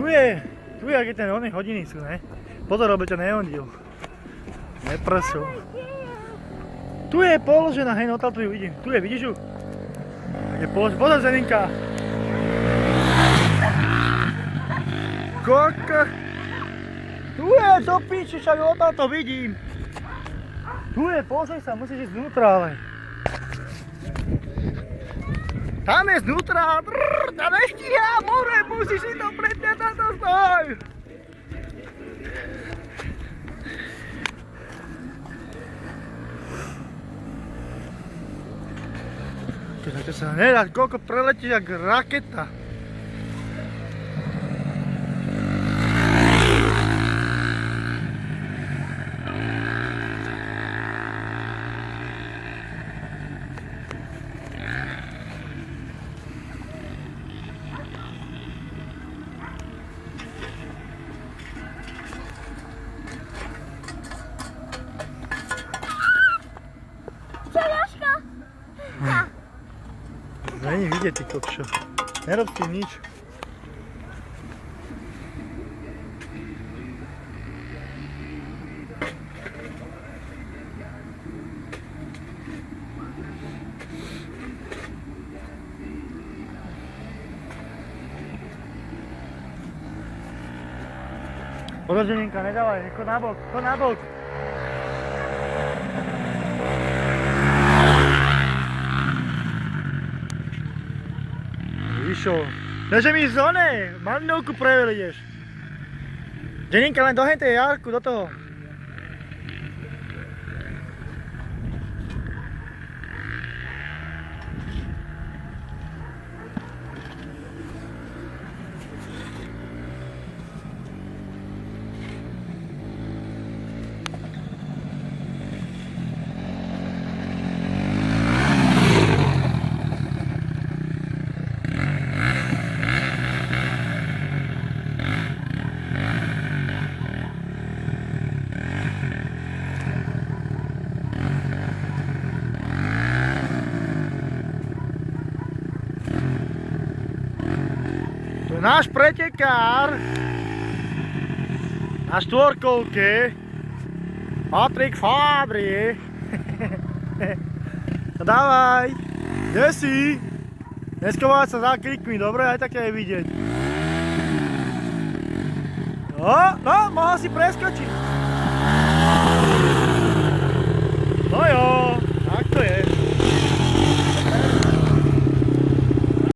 Tu je, aké ten hodiny sú, ne? Pozor, robil ťa neondil. Neprsul. Tu je položená, hej, no tu ju vidím. Tu je, vidíš ju? Je položená, pozor, Zeninka. Koko. Tu je, do piči, však odtiaľ to vidím. Tu je, pozri sa, musíš ísť znútra, ale. Tam je znútra, tam nestíha, more, musíš ísť do predňa, tam to stoj. To sa nedá, koľko preletíš jak raketa. Není vidieť, ty kokšo. Nerob s tým nič. Pozor, Ženinka, nedávaj, chod na bok, chod na bok. Vyšol. Neže mi z onej, mandelku prevelieš. Ženinka, len do hentej Jarku, do toho. Náš pretekár na štvorkolke Patrik Fabry. Dávaj, kde si? Neskovať sa za krikmi, dobre? Aj také je vidieť. No, mohol si preskočiť.